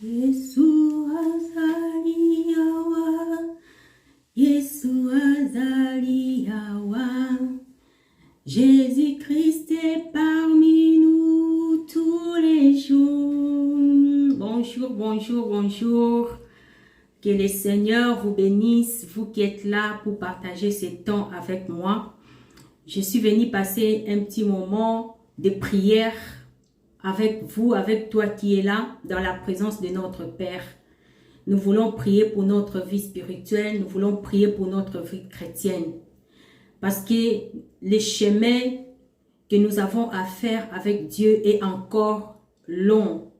Yesu azaliawa, Yesu azaliawa, Jésus-Christ est parmi nous tous les jours. Bonjour, bonjour, bonjour. Que le Seigneur vous bénisse, vous qui êtes là pour partager ce temps avec moi. Je suis venue passer un petit moment de prière avec vous, avec toi qui es là, dans la présence de notre Père. Nous voulons prier pour notre vie spirituelle, nous voulons prier pour notre vie chrétienne. Parce que le chemin que nous avons à faire avec Dieu est encore long.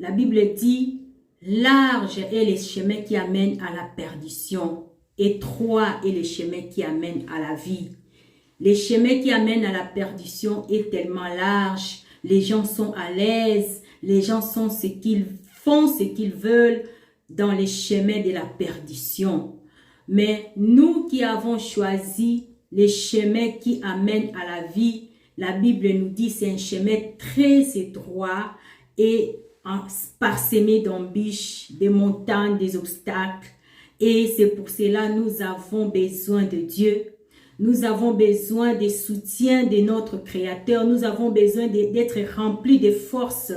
La Bible dit, large est le chemin qui amène à la perdition, étroit est le chemin qui amène à la vie. Le chemin qui amène à la perdition est tellement large, les gens sont à l'aise, les gens font ce qu'ils veulent dans les chemins de la perdition. Mais nous qui avons choisi les chemins qui amènent à la vie, la Bible nous dit c'est un chemin très étroit et parsemé d'embûches, des montagnes, des obstacles. Et c'est pour cela que nous avons besoin de Dieu. Nous avons besoin des soutiens de notre Créateur. Nous avons besoin d'être remplis de force.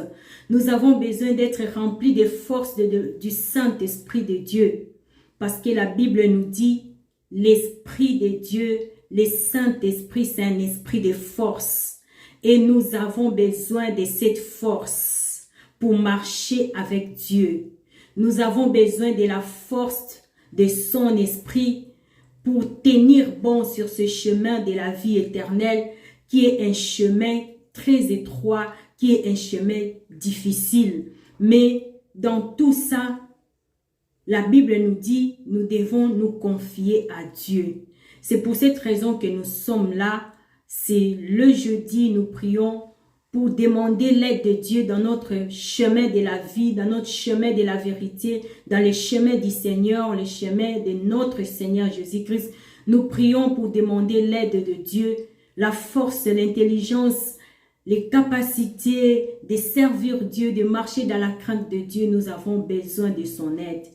Nous avons besoin d'être remplis de force du Saint-Esprit de Dieu. Parce que la Bible nous dit, l'Esprit de Dieu, le Saint-Esprit, c'est un esprit de force. Et nous avons besoin de cette force pour marcher avec Dieu. Nous avons besoin de la force de son esprit pour tenir bon sur ce chemin de la vie éternelle qui est un chemin très étroit, qui est un chemin difficile. Mais dans tout ça, la Bible nous dit, nous devons nous confier à Dieu. C'est pour cette raison que nous sommes là. C'est le jeudi, nous prions pour demander l'aide de Dieu dans notre chemin de la vie, dans notre chemin de la vérité, dans le chemin du Seigneur, le chemin de notre Seigneur Jésus-Christ. Nous prions pour demander l'aide de Dieu, la force, l'intelligence, les capacités de servir Dieu, de marcher dans la crainte de Dieu. Nous avons besoin de son aide.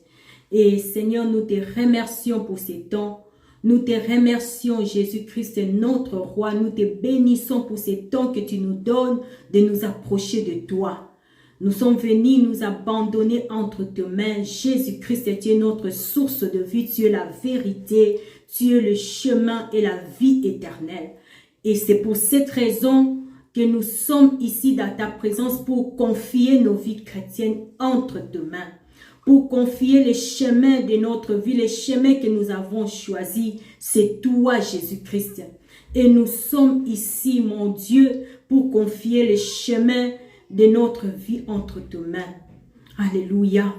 Et Seigneur, nous te remercions pour ces temps. Nous te remercions, Jésus-Christ, notre roi. Nous te bénissons pour ces temps que tu nous donnes de nous approcher de toi. Nous sommes venus nous abandonner entre tes mains. Jésus-Christ, tu es notre source de vie. Tu es la vérité. Tu es le chemin et la vie éternelle. Et c'est pour cette raison que nous sommes ici dans ta présence pour confier nos vies chrétiennes entre tes mains. Pour confier les chemins de notre vie, les chemins que nous avons choisis, c'est toi, Jésus-Christ. Et nous sommes ici, mon Dieu, pour confier les chemins de notre vie entre tes mains. Alléluia.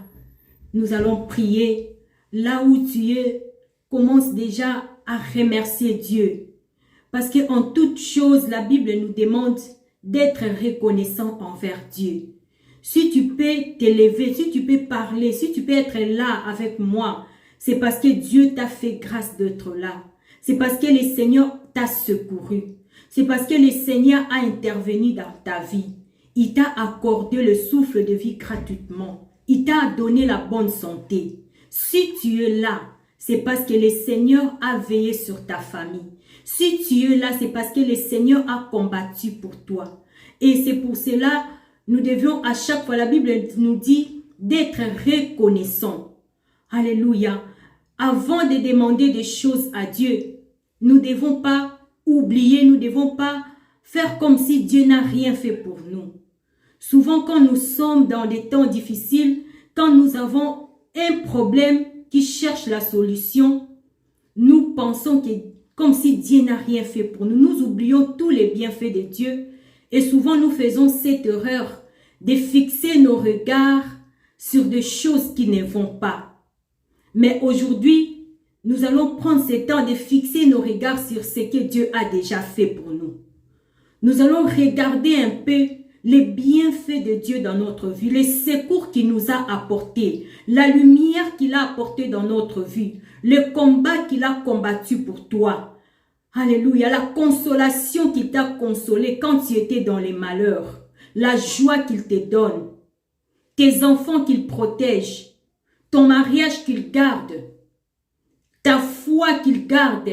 Nous allons prier. Là où tu es, commence déjà à remercier Dieu. Parce qu'en toute chose, la Bible nous demande d'être reconnaissant envers Dieu. Si tu peux t'élever, si tu peux parler, si tu peux être là avec moi, c'est parce que Dieu t'a fait grâce d'être là. C'est parce que le Seigneur t'a secouru. C'est parce que le Seigneur a intervenu dans ta vie. Il t'a accordé le souffle de vie gratuitement. Il t'a donné la bonne santé. Si tu es là, c'est parce que le Seigneur a veillé sur ta famille. Si tu es là, c'est parce que le Seigneur a combattu pour toi. Et c'est pour cela nous devions à chaque fois, la Bible nous dit d'être reconnaissants. Alléluia. Avant de demander des choses à Dieu, nous ne devons pas oublier, nous ne devons pas faire comme si Dieu n'a rien fait pour nous. Souvent, quand nous sommes dans des temps difficiles, quand nous avons un problème qui cherche la solution, nous pensons que comme si Dieu n'a rien fait pour nous. Nous oublions tous les bienfaits de Dieu. Et souvent, nous faisons cette erreur de fixer nos regards sur des choses qui ne vont pas. Mais aujourd'hui, nous allons prendre ce temps de fixer nos regards sur ce que Dieu a déjà fait pour nous. Nous allons regarder un peu les bienfaits de Dieu dans notre vie, les secours qu'il nous a apportés, la lumière qu'il a apportée dans notre vie, le combat qu'il a combattu pour toi. Alléluia, la consolation qu'il t'a consolé quand tu étais dans les malheurs, la joie qu'il te donne. tes enfants qu'il protège, ton mariage qu'il garde, ta foi qu'il garde.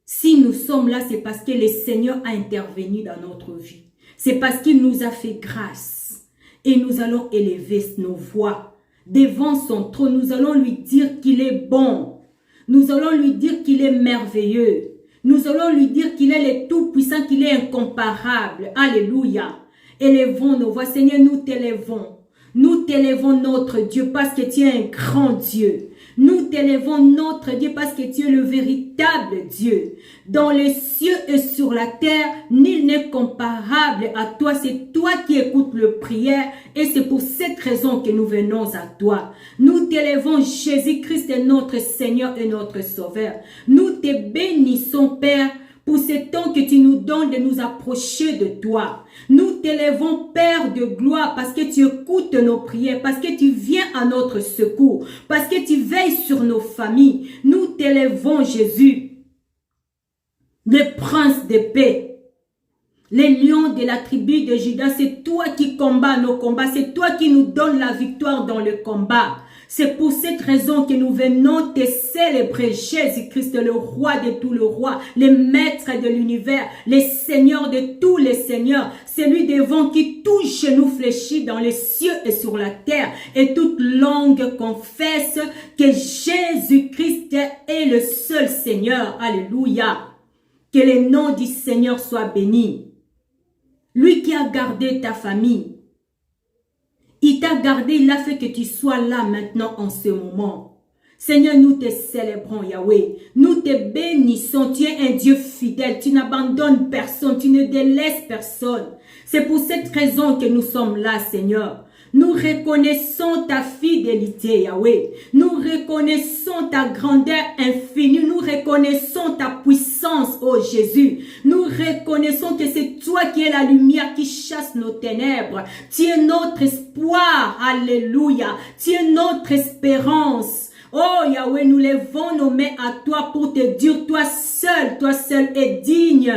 Si nous sommes là, c'est parce que le Seigneur a intervenu dans notre vie. C'est parce qu'il nous a fait grâce. Et nous allons élever nos voix devant son trône. Nous allons lui dire qu'il est bon. Nous allons lui dire qu'il est merveilleux. Nous allons lui dire qu'il est le tout-puissant, qu'il est incomparable. Alléluia. Élevons nos voix. Seigneur, nous t'élevons. Nous t'élevons notre Dieu parce que tu es un grand Dieu. Nous t'élevons notre Dieu parce que tu es le véritable Dieu. Dans les cieux et sur la terre, nul n'est comparable à toi. C'est toi qui écoutes le prière et c'est pour cette raison que nous venons à toi. Nous t'élevons, Jésus-Christ est notre Seigneur et notre Sauveur. Nous te bénissons, Père, pour ce temps que tu nous donnes de nous approcher de toi. Nous t'élevons, Père de gloire, parce que tu écoutes nos prières, parce que tu viens à notre secours, parce que tu veilles sur nos familles. Nous t'élevons, Jésus, le prince de paix, les lions de la tribu de Juda. C'est toi qui combats nos combats, c'est toi qui nous donnes la victoire dans le combat. C'est pour cette raison que nous venons te célébrer, Jésus-Christ, le roi de tous les rois, le maître de l'univers, le Seigneur de tous les seigneurs, celui devant qui tout genou fléchit dans les cieux et sur la terre, et toute langue confesse que Jésus-Christ est le seul Seigneur. Alléluia. Que le nom du Seigneur soit béni. Lui qui a gardé ta famille, il t'a gardé, il a fait que tu sois là maintenant en ce moment. Seigneur, nous te célébrons, Yahweh. Nous te bénissons. Tu es un Dieu fidèle. Tu n'abandonnes personne. Tu ne délaisses personne. C'est pour cette raison que nous sommes là, Seigneur. Nous reconnaissons ta fidélité, Yahweh. Nous reconnaissons ta grandeur infinie. Nous reconnaissons ta puissance, oh Jésus. Nous reconnaissons que c'est toi qui es la lumière qui chasse nos ténèbres. Tu es notre espoir. Alléluia. Tu es notre espérance. Oh Yahweh, nous levons nos mains à toi pour te dire, toi seul est digne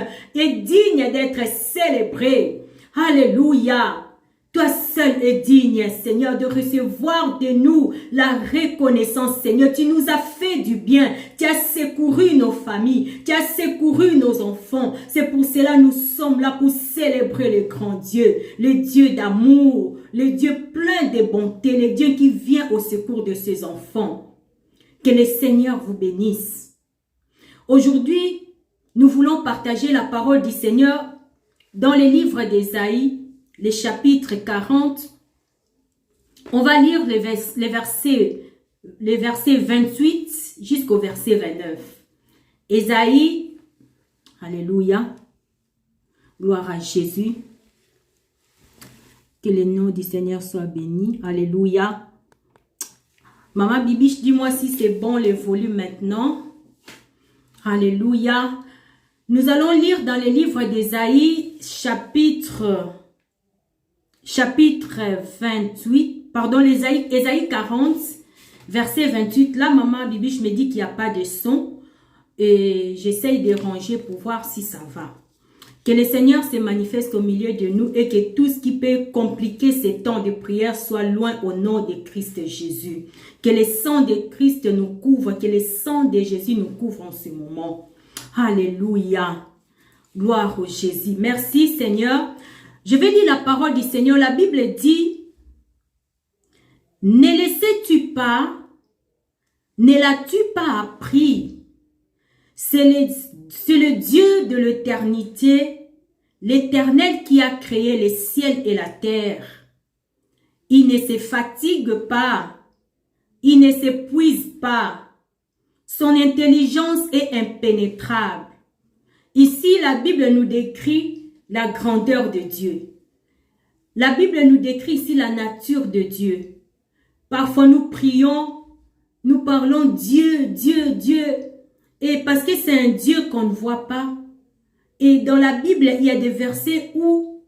d'être célébré. Alléluia. Toi seul es digne, Seigneur, de recevoir de nous la reconnaissance, Seigneur. Tu nous as fait du bien. Tu as secouru nos familles. Tu as secouru nos enfants. C'est pour cela que nous sommes là pour célébrer le grand Dieu, le Dieu d'amour, le Dieu plein de bonté, le Dieu qui vient au secours de ses enfants. Que le Seigneur vous bénisse. Aujourd'hui, nous voulons partager la parole du Seigneur dans les livres d'Ésaïe, les chapitres 40, on va lire les versets 28 jusqu'au verset 29. Ésaïe, alléluia, gloire à Jésus. Que le nom du Seigneur soit béni, alléluia. Maman Bibiche, dis-moi si c'est bon le volume maintenant. Alléluia. Nous allons lire dans les livres d'Ésaïe, chapitre 28, pardon, Ésaïe 40, verset 28. Là, maman Bibiche me dit qu'il n'y a pas de son. Et j'essaye de ranger pour voir si ça va. Que le Seigneur se manifeste au milieu de nous et que tout ce qui peut compliquer ces temps de prière soit loin au nom de Christ Jésus. Que le sang de Christ nous couvre, que le sang de Jésus nous couvre en ce moment. Alléluia. Gloire au Jésus. Merci Seigneur. Je vais lire la parole du Seigneur. La Bible dit, ne laissais-tu pas, ne l'as-tu pas appris? C'est le Dieu de l'éternité, l'Éternel qui a créé les ciels et la terre. Il ne se fatigue pas, il ne s'épuise pas. Son intelligence est impénétrable. Ici, la Bible nous décrit la grandeur de Dieu. La Bible nous décrit ici la nature de Dieu. Parfois nous prions, nous parlons Dieu, Dieu, Dieu. Et parce que c'est un Dieu qu'on ne voit pas. Et dans la Bible, il y a des versets où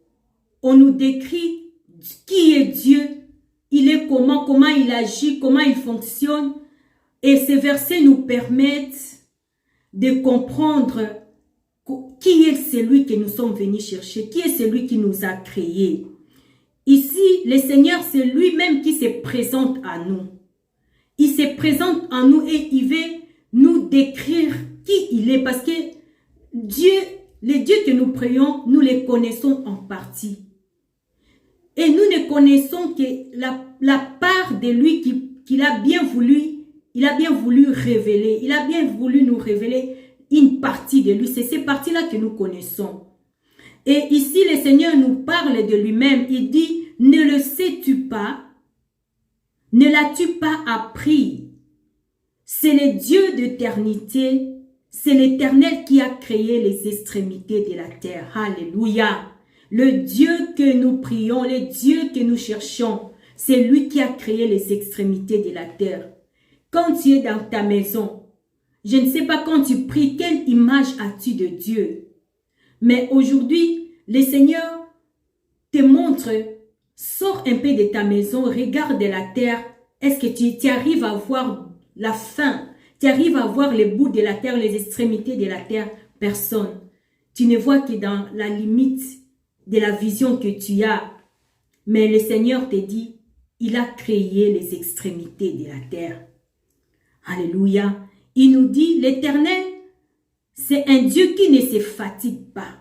on nous décrit qui est Dieu. Il est comment il agit, comment il fonctionne. Et ces versets nous permettent de comprendre qui est celui que nous sommes venus chercher, qui est celui qui nous a créés. Ici, le Seigneur, c'est lui-même qui se présente à nous. Il se présente à nous et il veut nous décrire qui il est. Parce que Dieu, les dieux que nous prions, nous les connaissons en partie. Et nous ne connaissons que la part de lui qu'il a bien voulu, révéler. Il a bien voulu nous révéler une partie de lui. C'est ces parties-là que nous connaissons. Et ici, le Seigneur nous parle de lui-même. Il dit, ne le sais-tu pas? Ne l'as-tu pas appris? C'est le Dieu d'éternité. C'est l'Éternel qui a créé les extrémités de la terre. Alléluia. Le Dieu que nous prions, le Dieu que nous cherchons, c'est lui qui a créé les extrémités de la terre. Quand tu es dans ta maison, je ne sais pas quand tu pries, quelle image as-tu de Dieu? Mais aujourd'hui, le Seigneur te montre, sors un peu de ta maison, regarde la terre. Est-ce que tu arrives à voir la fin? Tu arrives à voir les bouts de la terre, les extrémités de la terre? Personne. Tu ne vois que dans la limite de la vision que tu as. Mais le Seigneur te dit, il a créé les extrémités de la terre. Alléluia. Il nous dit, l'Éternel, c'est un Dieu qui ne se fatigue pas.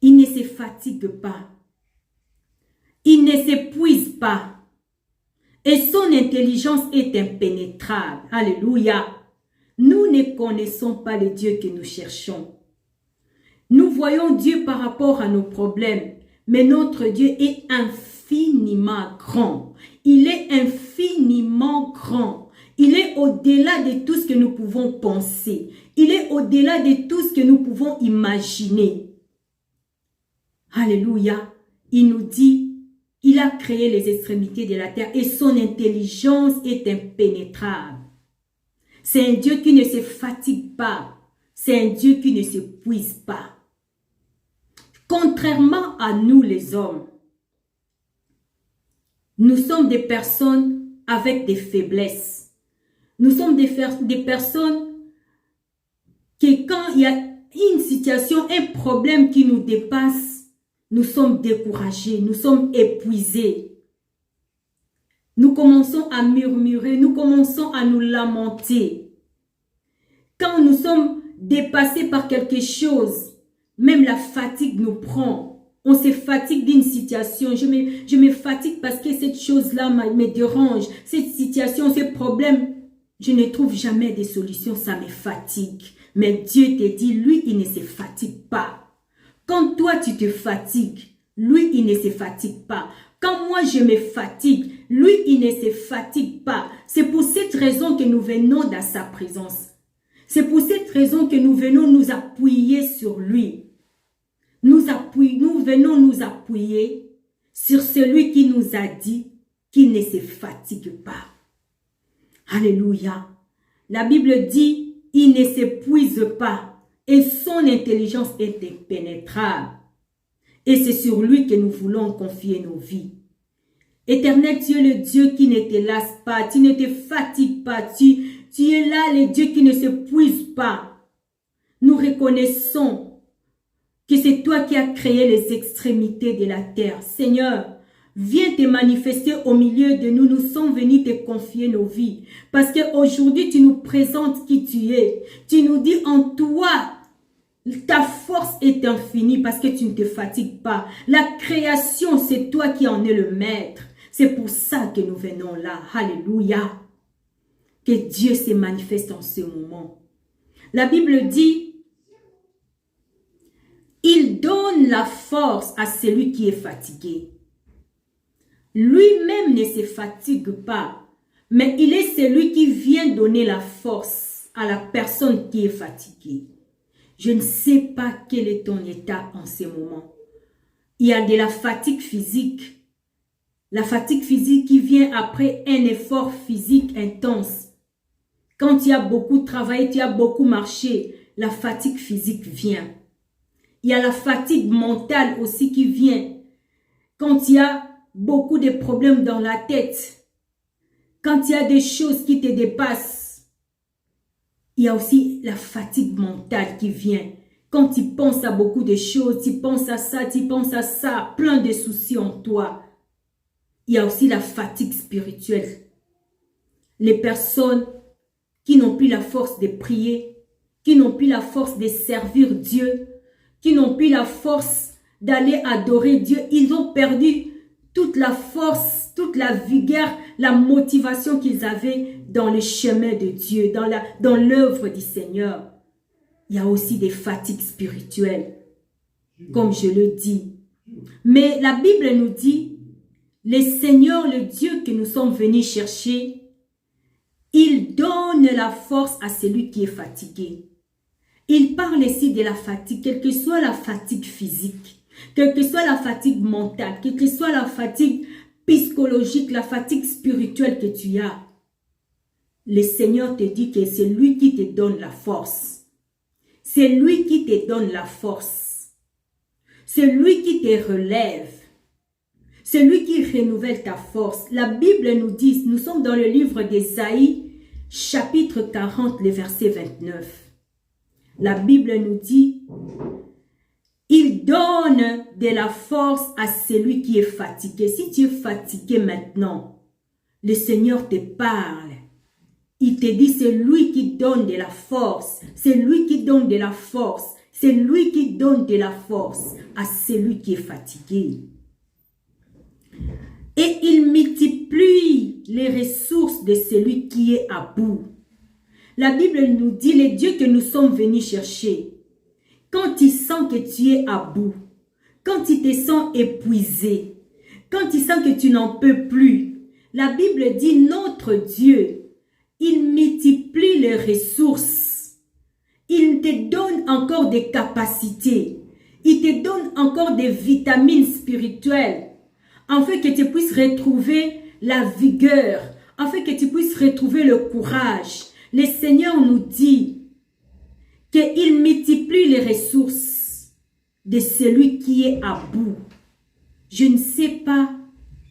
Il ne se fatigue pas. Il ne s'épuise pas. Et son intelligence est impénétrable. Alléluia. Nous ne connaissons pas le Dieu que nous cherchons. Nous voyons Dieu par rapport à nos problèmes. Mais notre Dieu est infiniment grand. Il est infiniment grand. Il est au-delà de tout ce que nous pouvons penser. Il est au-delà de tout ce que nous pouvons imaginer. Alléluia. Il nous dit, il a créé les extrémités de la terre et son intelligence est impénétrable. C'est un Dieu qui ne se fatigue pas. C'est un Dieu qui ne s'épuise pas. Contrairement à nous les hommes, nous sommes des personnes avec des faiblesses. Nous sommes des personnes qui, quand il y a une situation, un problème qui nous dépasse, nous sommes découragés, nous sommes épuisés. Nous commençons à murmurer, nous commençons à nous lamenter. Quand nous sommes dépassés par quelque chose, même la fatigue nous prend. On se fatigue d'une situation. Je me fatigue parce que cette chose-là me dérange. Cette situation, ce problème, je ne trouve jamais de solution. Ça me fatigue. Mais Dieu te dit, lui, il ne se fatigue pas. Quand toi, tu te fatigues, lui, il ne se fatigue pas. Quand moi, je me fatigue, lui, il ne se fatigue pas. C'est pour cette raison que nous venons dans sa présence. C'est pour cette raison que nous venons nous appuyer sur lui. Nous venons nous appuyer sur celui qui nous a dit qu'il ne se fatigue pas. Alléluia. La Bible dit, il ne s'épuise pas et son intelligence est impénétrable. Et c'est sur lui que nous voulons confier nos vies. Éternel, tu es le Dieu qui ne te lasse pas, tu ne te fatigues pas, tu es là, le Dieu qui ne s'épuise pas. Nous reconnaissons que c'est toi qui as créé les extrémités de la terre. Seigneur, viens te manifester au milieu de nous. Nous sommes venus te confier nos vies. Parce qu'aujourd'hui, tu nous présentes qui tu es. Tu nous dis en toi, ta force est infinie parce que tu ne te fatigues pas. La création, c'est toi qui en es le maître. C'est pour ça que nous venons là. Alléluia. Que Dieu se manifeste en ce moment. La Bible dit, il donne la force à celui qui est fatigué. Lui-même ne se fatigue pas, mais il est celui qui vient donner la force à la personne qui est fatiguée. Je ne sais pas quel est ton état en ce moment. Il y a de la fatigue physique. La fatigue physique qui vient après un effort physique intense. Quand tu as beaucoup travaillé, tu as beaucoup marché, la fatigue physique vient. Il y a la fatigue mentale aussi qui vient. Quand il y a beaucoup de problèmes dans la tête, quand il y a des choses qui te dépassent, il y a aussi la fatigue mentale qui vient. Quand tu penses à beaucoup de choses, tu penses à ça, plein de soucis en toi. Il y a aussi la fatigue spirituelle. Les personnes qui n'ont plus la force de prier, qui n'ont plus la force de servir Dieu, qui n'ont plus la force d'aller adorer Dieu, ils ont perdu toute la force, toute la vigueur, la motivation qu'ils avaient dans le chemin de Dieu, dans l'œuvre du Seigneur. Il y a aussi des fatigues spirituelles, comme je le dis. Mais la Bible nous dit, le Seigneur, le Dieu que nous sommes venus chercher, il donne la force à celui qui est fatigué. Il parle ici de la fatigue, quelle que soit la fatigue physique, quelle que soit la fatigue mentale, quelle que soit la fatigue psychologique, la fatigue spirituelle que tu as. Le Seigneur te dit que c'est lui qui te donne la force. C'est lui qui te donne la force. C'est lui qui te relève. C'est lui qui renouvelle ta force. La Bible nous dit, nous sommes dans le livre d'Ésaïe, chapitre 40, le verset 29. La Bible nous dit, il donne de la force à celui qui est fatigué. Si tu es fatigué maintenant, le Seigneur te parle. Il te dit, c'est lui qui donne de la force. C'est lui qui donne de la force. C'est lui qui donne de la force à celui qui est fatigué. Et il multiplie les ressources de celui qui est à bout. La Bible nous dit, les dieux que nous sommes venus chercher, quand tu sens que tu es à bout, quand tu te sens épuisé, quand tu sens que tu n'en peux plus, la Bible dit, notre Dieu, il multiplie les ressources. Il te donne encore des capacités. Il te donne encore des vitamines spirituelles, afin que tu puisses retrouver la vigueur, afin que tu puisses retrouver le courage. Le Seigneur nous dit qu'il multiplie les ressources de celui qui est à bout. Je ne sais pas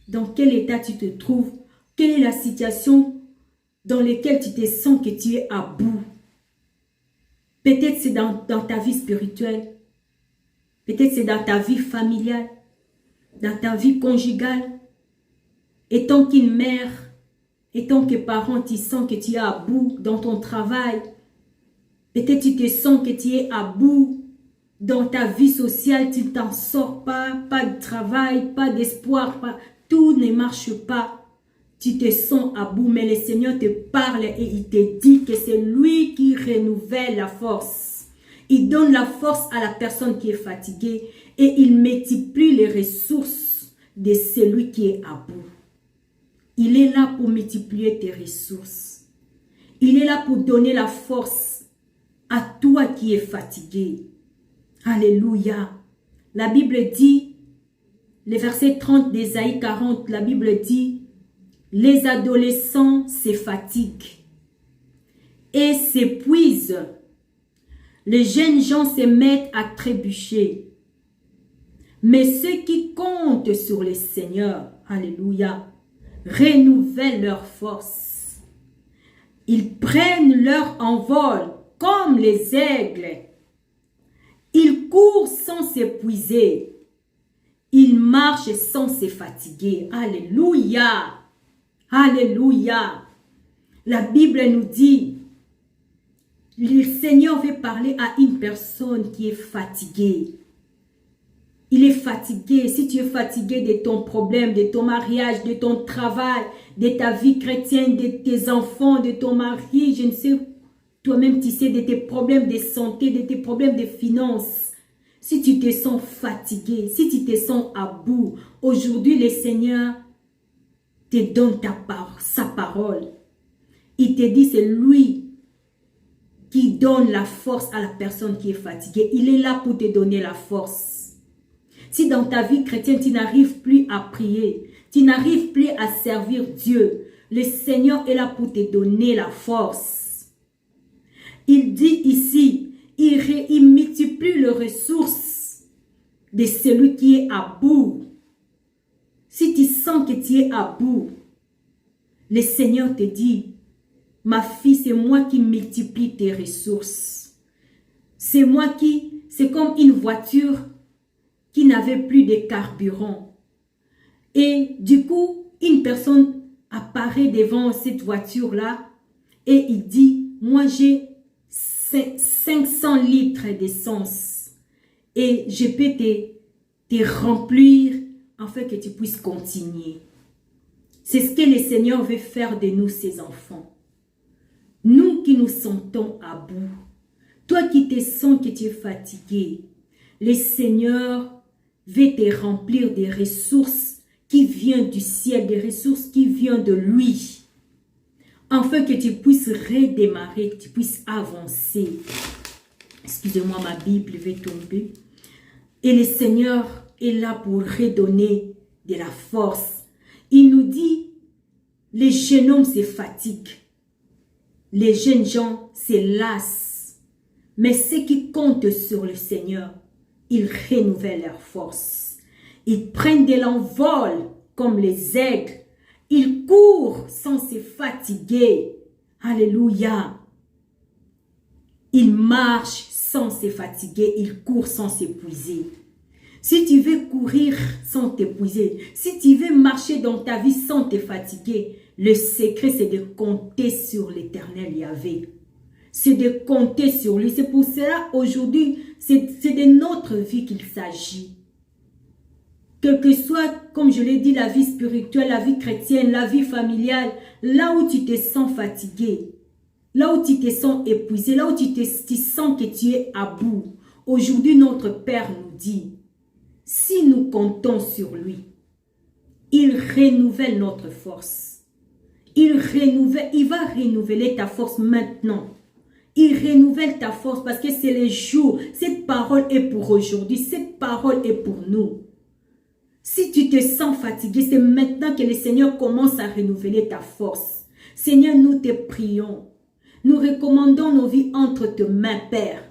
dans quel état tu te trouves, quelle est la situation dans laquelle tu te sens que tu es à bout. Peut-être c'est dans ta vie spirituelle, peut-être c'est dans ta vie familiale, dans ta vie conjugale. Étant qu'une mère, étant que parent, tu sens que tu es à bout dans ton travail. Peut-être tu te sens que tu es à bout dans ta vie sociale, tu ne t'en sors pas, pas de travail, pas d'espoir, tout ne marche pas. Tu te sens à bout, mais le Seigneur te parle et il te dit que c'est lui qui renouvelle la force. Il donne la force à la personne qui est fatiguée et il multiplie les ressources de celui qui est à bout. Il est là pour multiplier tes ressources. Il est là pour donner la force à toi qui es fatigué. Alléluia. La Bible dit, le verset 30 d'Ésaïe 40, la Bible dit, les adolescents se fatiguent et s'épuisent. Les jeunes gens se mettent à trébucher. Mais ceux qui comptent sur le Seigneur, alléluia, renouvellent leur force. Ils prennent leur envol comme les aigles. Ils courent sans s'épuiser. Ils marchent sans se fatiguer. Alléluia. Alléluia. La Bible nous dit, le Seigneur veut parler à une personne qui est fatiguée. Il est fatigué. Si tu es fatigué de ton problème, de ton mariage, de ton travail, de ta vie chrétienne, de tes enfants, de ton mari, je ne sais, toi-même tu sais, de tes problèmes de santé, de tes problèmes de finances. Si tu te sens fatigué, si tu te sens à bout, aujourd'hui le Seigneur te donne sa parole. Il te dit, c'est lui qui donne la force à la personne qui est fatiguée. Il est là pour te donner la force. Si dans ta vie chrétienne, tu n'arrives plus à prier, tu n'arrives plus à servir Dieu, le Seigneur est là pour te donner la force. Il dit ici, il multiplie les ressources de celui qui est à bout. Si tu sens que tu es à bout, le Seigneur te dit, ma fille, c'est moi qui multiplie tes ressources. C'est moi qui c'est comme une voiture qui n'avait plus de carburant. Et du coup, une personne apparaît devant cette voiture-là et il dit, moi j'ai 500 litres d'essence et je peux te remplir afin que tu puisses continuer. C'est ce que le Seigneur veut faire de nous, ses enfants. Nous qui nous sentons à bout, toi qui te sens que tu es fatigué, le Seigneur veut te remplir des ressources qui viennent du ciel, des ressources qui viennent de lui, afin que tu puisses redémarrer, que tu puisses avancer. Excusez-moi, ma Bible va tomber. Et le Seigneur est là pour redonner de la force. Il nous dit, les jeunes hommes se fatiguent, les jeunes gens se lassent, mais ceux qui comptent sur le Seigneur, ils renouvellent leur force. Ils prennent de l'envol comme les aigles. Ils courent sans se fatiguer. Alléluia. Ils marchent sans se fatiguer. Ils courent sans s'épuiser. Si tu veux courir sans t'épuiser, si tu veux marcher dans ta vie sans te fatiguer, le secret c'est de compter sur l'Éternel Yahvé. C'est de compter sur lui. C'est pour cela aujourd'hui, c'est de notre vie qu'il s'agit. Quel que soit, comme je l'ai dit, la vie spirituelle, la vie chrétienne, la vie familiale, là où tu te sens fatigué, là où tu te sens épuisé, là où tu sens que tu es à bout, aujourd'hui notre Père nous dit, si nous comptons sur lui, il renouvelle notre force. Il va renouveler ta force maintenant. Il renouvelle ta force parce que c'est le jour. Cette parole est pour aujourd'hui. Cette parole est pour nous. Si tu te sens fatigué, c'est maintenant que le Seigneur commence à renouveler ta force. Seigneur, nous te prions. Nous recommandons nos vies entre tes mains, Père.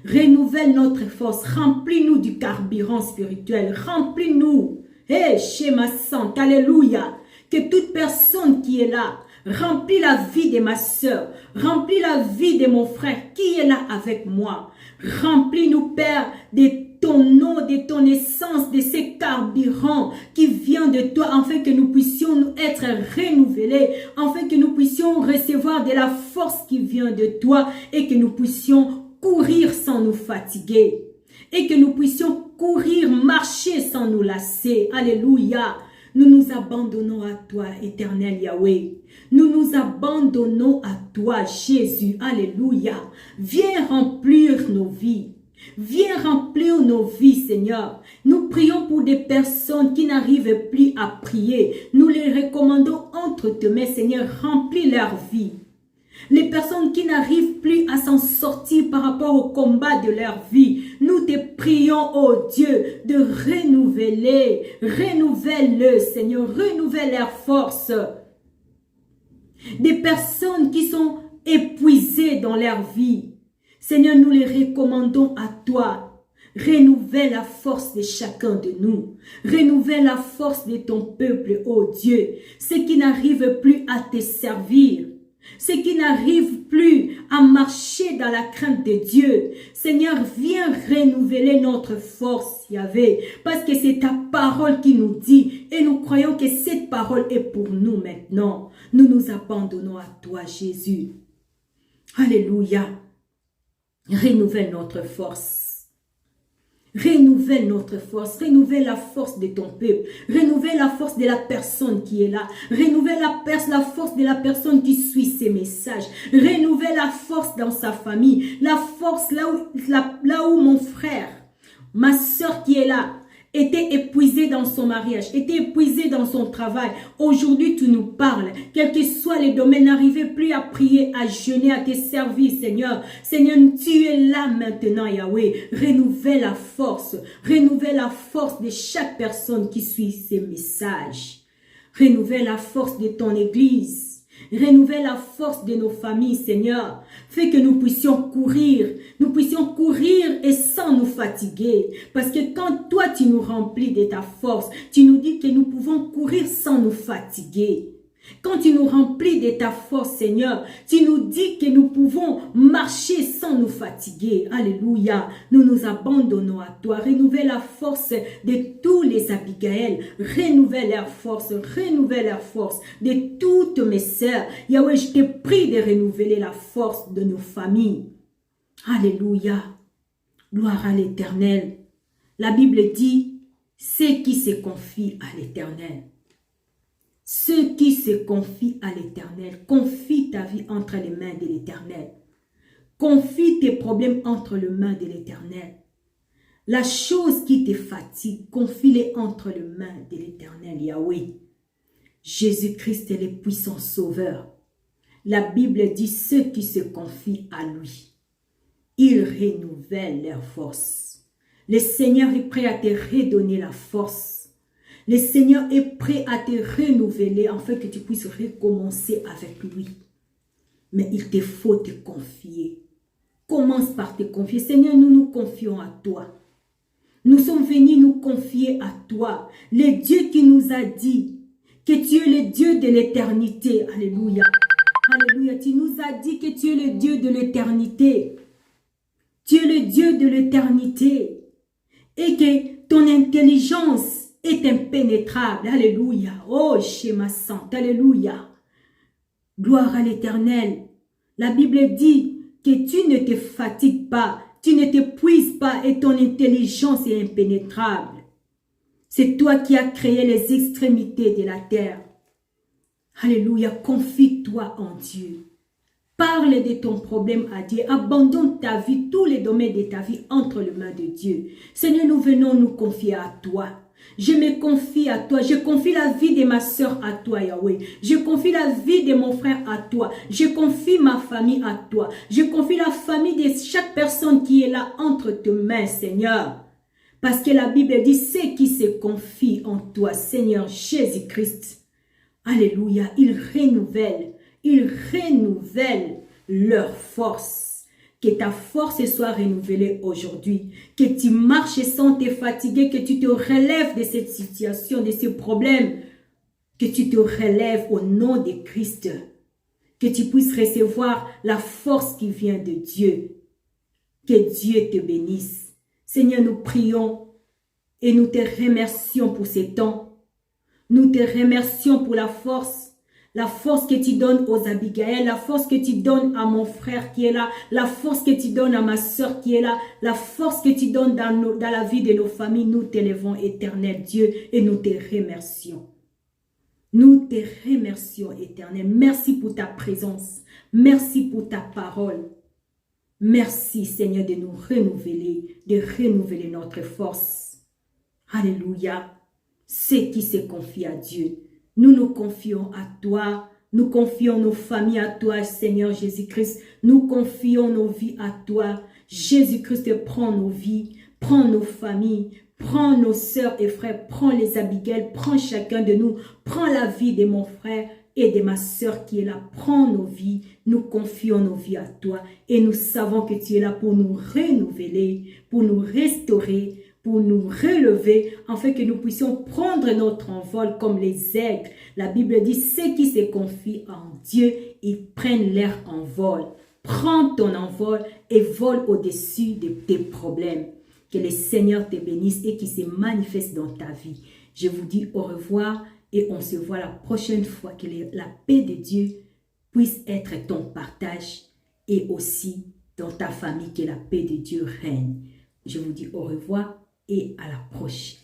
Renouvelle notre force. Remplis-nous du carburant spirituel. Remplis-nous. Hey, Shema Sant, alléluia. Que toute personne qui est là, remplis la vie de ma soeur, remplis la vie de mon frère qui est là avec moi. Remplis-nous, Père, de ton nom, de ton essence, de ces carburants qui viennent de toi, afin que nous puissions nous être renouvelés, afin que nous puissions recevoir de la force qui vient de toi et que nous puissions courir sans nous fatiguer. Et que nous puissions courir, marcher sans nous lasser. Alléluia. Nous nous abandonnons à toi, éternel Yahweh. Nous nous abandonnons à toi, Jésus. Alléluia. Viens remplir nos vies. Viens remplir nos vies, Seigneur. Nous prions pour des personnes qui n'arrivent plus à prier. Nous les recommandons entre tes mains, Seigneur. Remplis leur vie. Les personnes qui n'arrivent plus à s'en sortir par rapport au combat de leur vie, nous te prions, oh Dieu, de renouveler, renouvelle-le, Seigneur, renouvelle leur force. Des personnes qui sont épuisées dans leur vie, Seigneur, nous les recommandons à toi. Renouvelle la force de chacun de nous. Renouvelle la force de ton peuple, oh Dieu, ceux qui n'arrivent plus à te servir. Ceux qui n'arrivent plus à marcher dans la crainte de Dieu. Seigneur, viens renouveler notre force, Yahvé, parce que c'est ta parole qui nous dit, et nous croyons que cette parole est pour nous maintenant. Nous nous abandonnons à toi, Jésus. Alléluia. Renouvelle notre force. Renouvelle notre force, renouvelle la force de ton peuple, renouvelle la force de la personne qui est là, renouvelle la force de la personne qui suit ses messages, renouvelle la force dans sa famille, la force là où mon frère, ma soeur qui est là, était épuisée dans son mariage, était épuisée dans son travail. Aujourd'hui, tu nous parles. Quel que soit les domaines, n'arrivez plus à prier, à jeûner, à te servir, Seigneur. Seigneur, tu es là maintenant, Yahweh. Renouvelle la force de chaque personne qui suit ces messages. Renouvelle la force de ton église. Renouvelle la force de nos familles, Seigneur. Fais que nous puissions courir et sans nous fatiguer. Parce que quand toi, tu nous remplis de ta force, tu nous dis que nous pouvons courir sans nous fatiguer. Quand tu nous remplis de ta force, Seigneur, tu nous dis que nous pouvons marcher sans nous fatiguer. Alléluia. Nous nous abandonnons à toi. Renouvelle la force de tous les Abigail. Renouvelle leur force. Renouvelle leur force de toutes mes sœurs. Yahweh, je te prie de renouveler la force de nos familles. Alléluia. Gloire à l'Éternel. La Bible dit, ceux qui se confient à l'Éternel. Ceux qui se confient à l'Éternel, confie ta vie entre les mains de l'Éternel. Confie tes problèmes entre les mains de l'Éternel. La chose qui te fatigue, confie-les entre les mains de l'Éternel, Yahweh. Jésus-Christ est le puissant sauveur. La Bible dit ceux qui se confient à lui, il renouvelle leur force. Le Seigneur est prêt à te redonner la force. Le Seigneur est prêt à te renouveler afin que tu puisses recommencer avec lui. Mais il te faut te confier. Commence par te confier. Seigneur, nous nous confions à toi. Nous sommes venus nous confier à toi. Le Dieu qui nous a dit que tu es le Dieu de l'éternité. Alléluia. Alléluia. Tu nous as dit que tu es le Dieu de l'éternité. Tu es le Dieu de l'éternité. Et que ton intelligence est impénétrable. Alléluia. Oh, Shema Sainte. Alléluia. Gloire à l'Éternel. La Bible dit que tu ne te fatigues pas, tu ne t'épuises pas et ton intelligence est impénétrable. C'est toi qui as créé les extrémités de la terre. Alléluia. Confie-toi en Dieu. Parle de ton problème à Dieu. Abandonne ta vie, tous les domaines de ta vie entre les mains de Dieu. Seigneur, nous venons nous confier à toi. Je me confie à toi. Je confie la vie de ma soeur à toi, Yahweh. Je confie la vie de mon frère à toi. Je confie ma famille à toi. Je confie la famille de chaque personne qui est là entre tes mains, Seigneur. Parce que la Bible dit, ceux qui se confient en toi, Seigneur Jésus-Christ. Alléluia. Ils renouvellent leur force. Que ta force soit renouvelée aujourd'hui. Que tu marches sans te fatiguer. Que tu te relèves de cette situation, de ces problèmes. Que tu te relèves au nom de Christ. Que tu puisses recevoir la force qui vient de Dieu. Que Dieu te bénisse. Seigneur, nous prions et nous te remercions pour ces temps. Nous te remercions pour la force que tu donnes aux Abigail, la force que tu donnes à mon frère qui est là, la force que tu donnes à ma soeur qui est là, la force que tu donnes dans la vie de nos familles. Nous t'élevons, éternel Dieu, et nous te remercions. Nous te remercions, éternel. Merci pour ta présence. Merci pour ta parole. Merci, Seigneur, de nous renouveler notre force. Alléluia. Ceux qui se confient à Dieu. Nous nous confions à toi, nous confions nos familles à toi, Seigneur Jésus-Christ. Nous confions nos vies à toi. Jésus-Christ, prends nos vies, prends nos familles, prends nos sœurs et frères, prends les Abigail, prends chacun de nous, prends la vie de mon frère et de ma sœur qui est là. Prends nos vies, nous confions nos vies à toi et nous savons que tu es là pour nous renouveler, pour nous restaurer, pour nous relever, afin que nous puissions prendre notre envol comme les aigles. La Bible dit, ceux qui se confient en Dieu, ils prennent leur envol. Prends ton envol et vole au-dessus de tes problèmes. Que le Seigneur te bénisse et qu'il se manifeste dans ta vie. Je vous dis au revoir et on se voit la prochaine fois. Que la paix de Dieu puisse être ton partage et aussi dans ta famille, que la paix de Dieu règne. Je vous dis au revoir et à la prochaine.